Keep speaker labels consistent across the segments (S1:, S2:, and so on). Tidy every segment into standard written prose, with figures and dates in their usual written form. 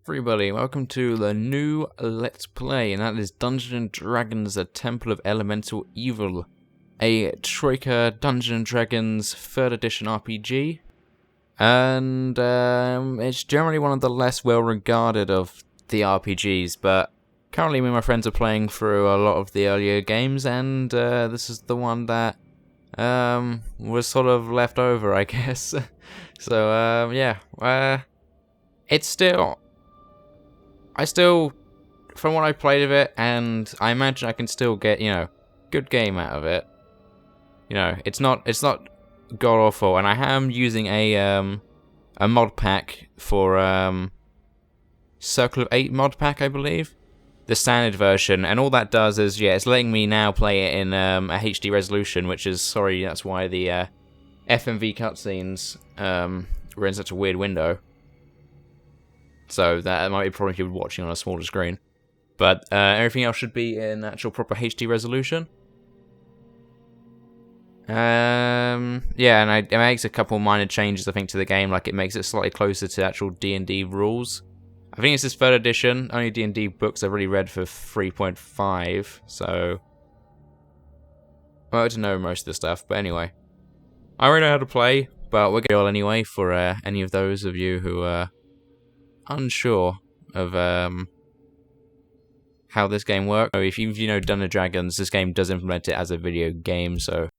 S1: Everybody, welcome to the new Let's Play, and that is Dungeons & Dragons: The Temple of Elemental Evil, a Troika Dungeons & Dragons 3rd edition RPG, and it's generally one of the less well-regarded of the RPGs, but currently me and my friends are playing through a lot of the earlier games, and this is the one that was sort of left over, I guess. So, yeah, it's still... from what I played of it, and I imagine I can still get, good game out of it. It's not god awful, and I am using a mod pack for Circle of 8 mod pack, I believe, the standard version, and all that does is it's letting me now play it in a HD resolution, which is that's why the FMV cutscenes were in such a weird window. So that might be probably if you're watching on a smaller screen. But everything else should be in actual proper HD resolution. Yeah, and it makes a couple minor changes, I think, to the game. Like, it makes it slightly closer to actual D&D rules. I think it's this 3rd edition. Only D&D books I've already read for 3.5. So, well, to know most of the stuff. But anyway, I already know how to play, but we'll get all anyway for any of those of you who are unsure of how this game works. So if you know Dungeons & Dragons, this game does implement it as a video game, so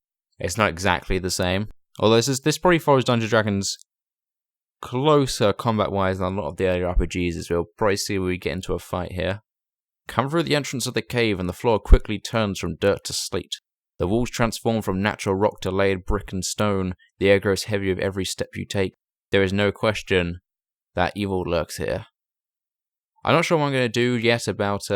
S1: it's not exactly the same. Although this probably follows Dungeons & Dragons closer combat-wise than a lot of the earlier RPGs, as we'll probably see when we get into a fight here. Come through the entrance of the cave, and the floor quickly turns from dirt to slate. The walls transform from natural rock to layered brick and stone. The air grows heavy with every step you take. There is no question that evil lurks here. I'm not sure what I'm going to do yet about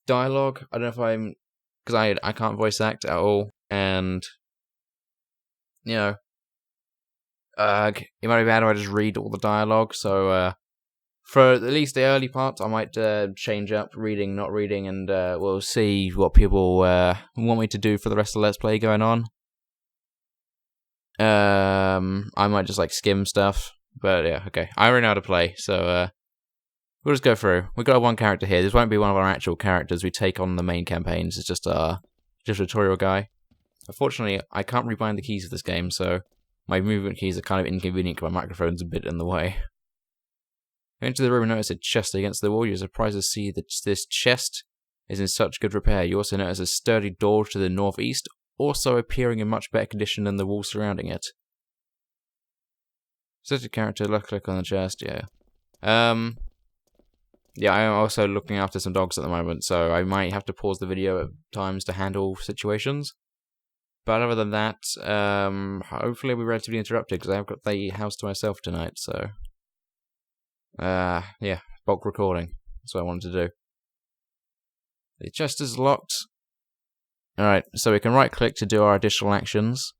S1: dialogue. I don't know if because I can't voice act at all, and it might be bad if I just read all the dialogue. So for at least the early part, I might change up reading, not reading, and we'll see what people want me to do for the rest of the Let's Play going on. I might just skim stuff. But yeah, okay. I already know how to play, so we'll just go through. We've got one character here. This won't be one of our actual characters we take on the main campaigns. It's just a tutorial guy. Unfortunately, I can't rebind the keys of this game, so my movement keys are kind of inconvenient because my microphone's a bit in the way. Go into the room and notice a chest against the wall. You're surprised to see that this chest is in such good repair. You also notice a sturdy door to the northeast, also appearing in much better condition than the wall surrounding it. Such a character, left click on the chest, yeah. Yeah, I'm also looking after some dogs at the moment, so I might have to pause the video at times to handle situations. But other than that, hopefully I'll be relatively interrupted, because I've got the house to myself tonight, so... yeah, bulk recording. That's what I wanted to do. The chest is locked. Alright, so we can right click to do our additional actions.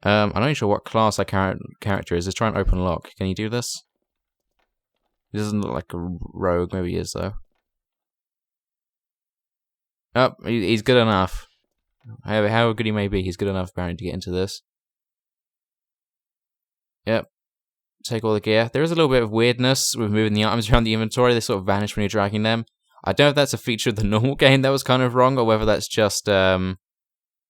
S1: I'm not even sure what class our character is. Let's try and open lock. Can you do this? He doesn't look like a rogue. Maybe he is, though. Oh, he's good enough. How good he may be, he's good enough, apparently, to get into this. Yep. Take all the gear. There is a little bit of weirdness with moving the items around the inventory. They sort of vanish when you're dragging them. I don't know if that's a feature of the normal game that was kind of wrong, or whether that's just,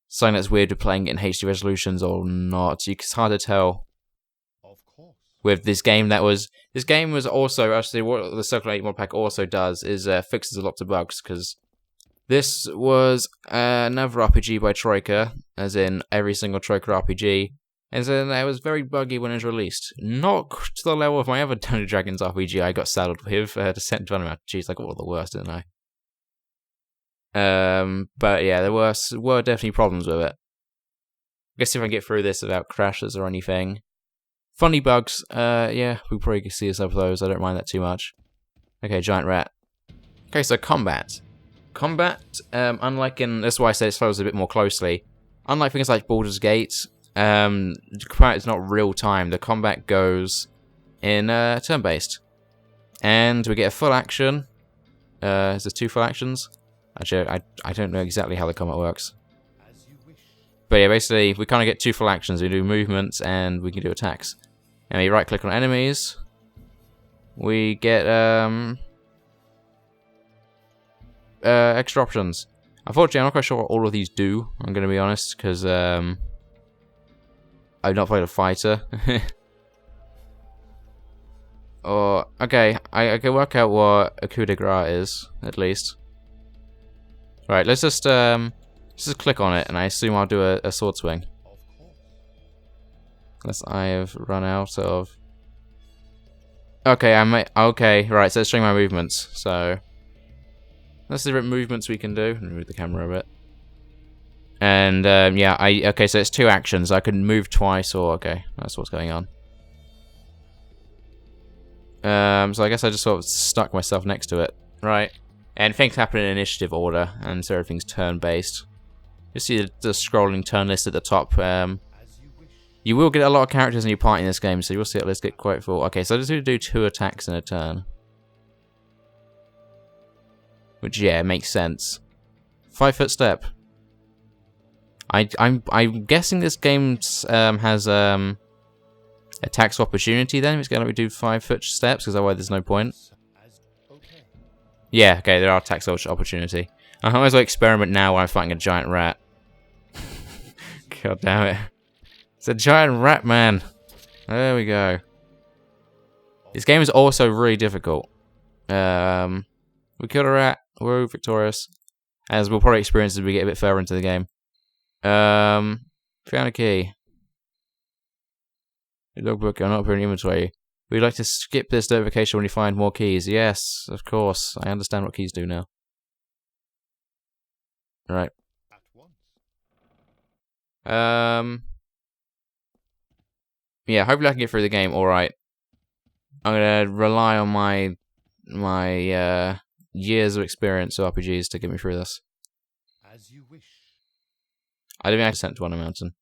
S1: something that's weird with playing it in HD resolutions or not. It's hard to tell.
S2: Of course.
S1: With this game this game was also, actually what the Circle 8 mod pack also does is fixes a lot of bugs, because this was another RPG by Troika, as in every single Troika RPG, and so it was very buggy when it was released. Not to the level of my other Dungeons & Dragons RPG I got saddled with, Descent to Venom RPGs. I got all the worst, didn't I? But yeah, there were definitely problems with it. I guess if I get through this without crashes or anything. Funny bugs, yeah, we probably can see some of those. I don't mind that too much. Okay, giant rat. Okay, so combat. Combat, unlike in, that's why I say it follows a bit more closely. Unlike things like Baldur's Gate, combat is not real time. The combat goes in turn-based. And we get a full action. Is there 2 full actions? Actually, I don't know exactly how the combat works. But yeah, basically, we kind of get 2 full actions. We do movements and we can do attacks. And we right click on enemies. we get extra options. Unfortunately, I'm not quite sure what all of these do. I'm going to be honest, because I've not played a fighter. Or okay, I can work out what a coup de grace is at least. Right, let's just click on it, and I assume I'll do a sword swing. Unless I have run out of. Okay, okay, right. So it's showing my movements. So that's the different movements we can do. Move the camera a bit. And yeah, okay. So it's 2 actions. I can move twice, or okay, that's what's going on. So I guess I just sort of stuck myself next to it, right? And things happen in initiative order, and so everything's turn-based. You see the scrolling turn list at the top. You will get a lot of characters in your party in this game, so you'll see that list get quite full. Okay, so I just need to do 2 attacks in a turn. Which, yeah, makes sense. 5-foot step. I'm guessing this game has attacks of opportunity then, if it's going to let me do 5-foot steps, because otherwise there's no point. Yeah, okay, there are attacks of opportunity. I might as well experiment now when I'm fighting a giant rat. God damn it. It's a giant rat, man. There we go. This game is also really difficult. We killed a rat. We're victorious. As we'll probably experience as we get a bit further into the game. Found a key. The logbook, I'm not putting inventory. Would you like to skip this notification when you find more keys? Yes, of course. I understand what keys do now. Right. Yeah, hopefully I can get through the game alright. I'm gonna rely on my years of experience of RPGs to get me through this. As you wish. I don't think I can sent to on a mountain.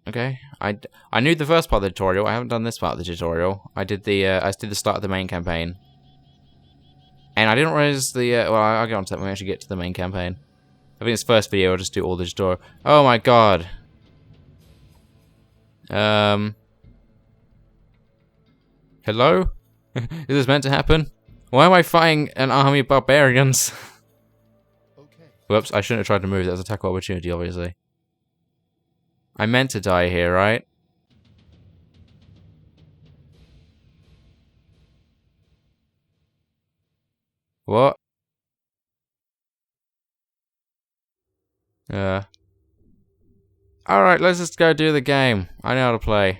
S1: Okay, I knew the first part of the tutorial. I haven't done this part of the tutorial. I did the start of the main campaign, and I didn't realize the well, I'll get on to that when we actually get to the main campaign. I think this first video I'll just do all the tutorial. Oh my god. Hello? Is this meant to happen? Why am I fighting an army of barbarians? Okay. Whoops! I shouldn't have tried to move. That was attack opportunity, obviously. I meant to die here, right? What? Alright, let's just go do the game. I know how to play.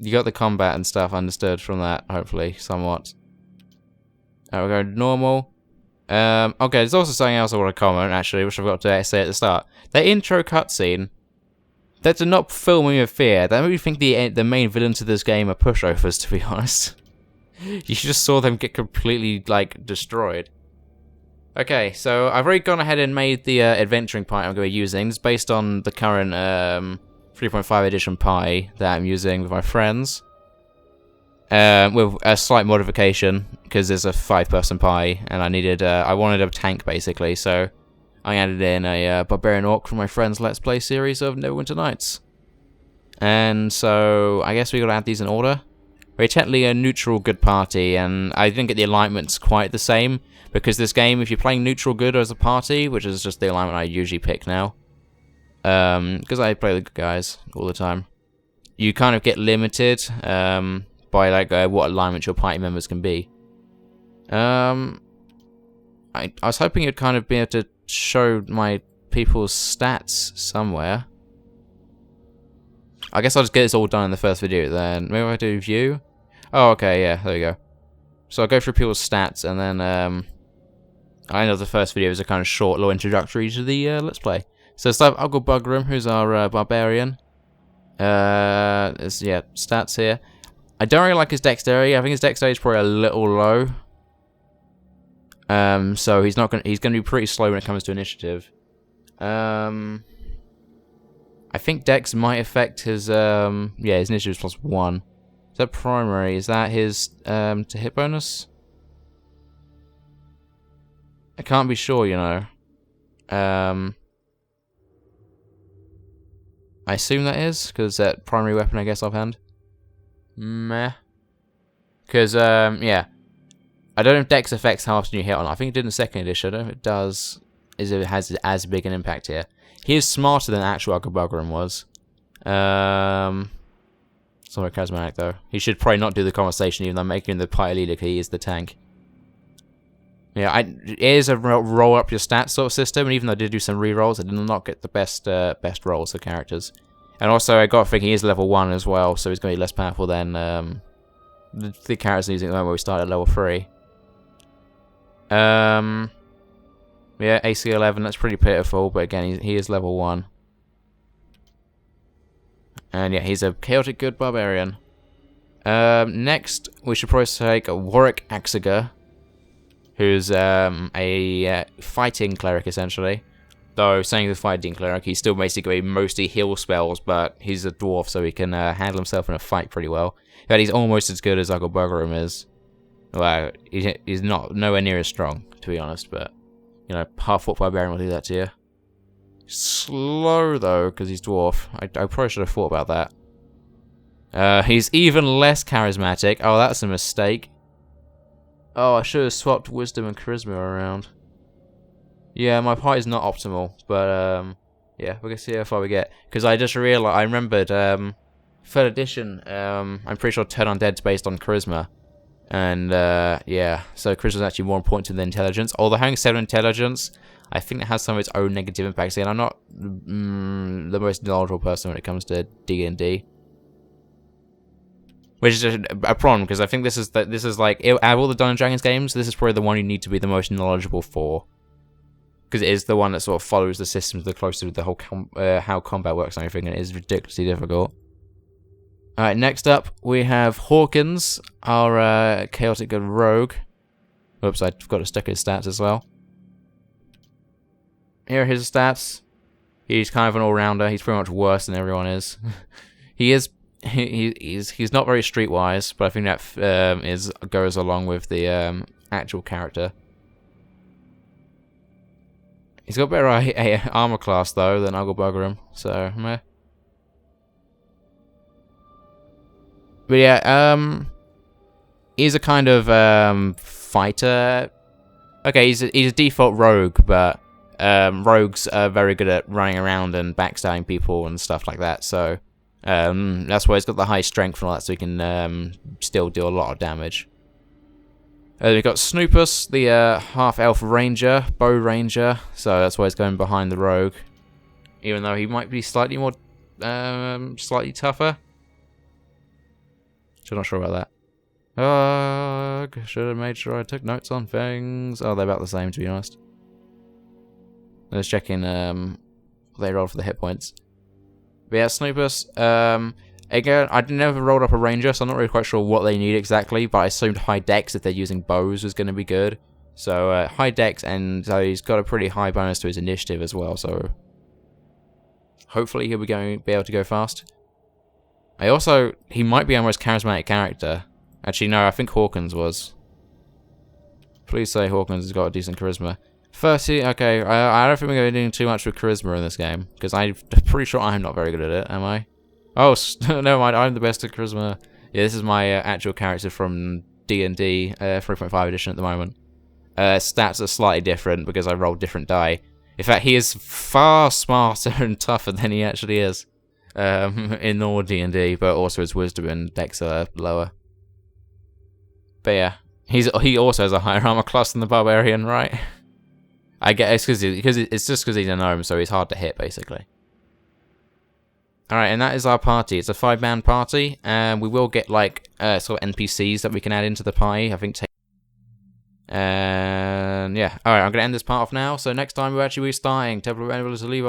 S1: You got the combat and stuff understood from that, hopefully, somewhat. We'll go normal. Okay, there's also something else I want to comment, actually, which I forgot to say at the start. The intro cutscene. That did not fill me with fear. That made me think the main villains of this game are pushovers, to be honest. You just saw them get completely, like, destroyed. Okay, so I've already gone ahead and made the adventuring party I'm going to be using. It's based on the current 3.5 edition party that I'm using with my friends. With a slight modification, because there's a 5-person party, and I wanted a tank, basically, so I added in a Barbarian Orc from my friend's Let's Play series of Neverwinter Nights. And so, I guess we got to add these in order. We're technically a neutral good party, and I didn't get the alignments quite the same, because this game, if you're playing neutral good as a party, which is just the alignment I usually pick now, because I play the good guys all the time, you kind of get limited by like what alignment your party members can be. I was hoping you'd kind of be able to show my people's stats somewhere. I guess I'll just get this all done in the first video then. Maybe I do view? Oh, okay, yeah, there we go. So I'll go through people's stats, and then I know the first video is a kind of short little introductory to the Let's Play. So let's have Uncle Bugram, who's our barbarian. Yeah, stats here. I don't really like his dexterity. I think his dexterity is probably a little low. So he's gonna be pretty slow when it comes to initiative. I think Dex might affect his yeah, his initiative is +1. Is that primary? Is that his to hit bonus? I can't be sure, you know. I assume that is, because that primary weapon, I guess, offhand. meh. Because, yeah. I don't know if Dex affects how often you hit or not. I think it did in the second edition. I don't know if it does, is if it has as big an impact here. He is smarter than actual Agabuggerum was. It's not very charismatic, though. He should probably not do the conversation, even though I'm making him the party leader, because he is the tank. Yeah, it is a roll up your stats sort of system, and even though I did do some rerolls, I did not get the best rolls for characters. And also, I got to think he is level 1 as well, so he's going to be less powerful than the characters using at the moment where we started at level 3. Yeah, AC 11, that's pretty pitiful, but again, he is level 1. And yeah, he's a chaotic good barbarian. Next, we should probably take Warwick Axiger, who's a fighting cleric, essentially. Though, saying the fighting cleric, he's still basically mostly heal spells, but he's a dwarf, so he can handle himself in a fight pretty well. In fact, he's almost as good as Agabuggerum is. Well, he's nowhere near as strong, to be honest, but, you know, half-foot barbarian will do that to you. Slow, though, because he's dwarf. I probably should have thought about that. He's even less charismatic. Oh, that's a mistake. Oh, I should have swapped wisdom and charisma around. Yeah, my party's not optimal, but, yeah, we're gonna see how far we get. Because I just realized, I remembered, 3rd edition, I'm pretty sure Turn Undead's based on charisma. And, yeah, so charisma's actually more important than intelligence. Although having 7 intelligence, I think it has some of its own negative impacts. And I'm not the most knowledgeable person when it comes to D&D. Which is a problem, because I think this is like, out of all the Dungeons & Dragons games, this is probably the one you need to be the most knowledgeable for. Because it is the one that sort of follows the systems the closest to the whole how combat works and everything, and it is ridiculously difficult. Alright, next up we have Hawkins, our chaotic good rogue. Oops, I forgot to stick his stats as well. Here are his stats. He's kind of an all-rounder. He's pretty much worse than everyone is. He's not very streetwise, but I think that goes along with the actual character. He's got better armor class though than Agabuggerum, so meh. But yeah, he's a kind of fighter. Okay, he's a default rogue, but rogues are very good at running around and backstabbing people and stuff like that. So that's why he's got the high strength and all that, so he can still do a lot of damage. We've got Snoopus, the half-elf ranger, bow ranger, so that's why he's going behind the rogue. Even though he might be slightly more, slightly tougher. So I'm not sure about that. Should have made sure I took notes on things. Oh, they're about the same, to be honest. Let's check in, they rolled for the hit points. But yeah, Snoopus, again, I never rolled up a ranger, so I'm not really quite sure what they need exactly, but I assumed high dex if they're using bows was going to be good. So, high dex, and so he's got a pretty high bonus to his initiative as well, so hopefully he'll be able to go fast. He might be our most charismatic character. Actually, no, I think Hawkins was. Please say Hawkins has got a decent charisma. 30, okay, I don't think we're going to be doing too much with charisma in this game, because I'm pretty sure I'm not very good at it, am I? Oh, never mind, I'm the best at charisma. Yeah, this is my actual character from D&D 3.5 edition at the moment. Stats are slightly different because I rolled different die. In fact, he is far smarter and tougher than he actually is in normal D&D, but also his wisdom and dex are lower. But yeah, he also has a higher armor class than the barbarian, right? I guess it's just because he's a gnome, so he's hard to hit, basically. Alright, and that is our party. It's a 5-man party, and we will get, like, sort of NPCs that we can add into the party, I think. And, yeah. Alright, I'm going to end this part off now, so next time we'll actually be starting Temple of Anvil to leave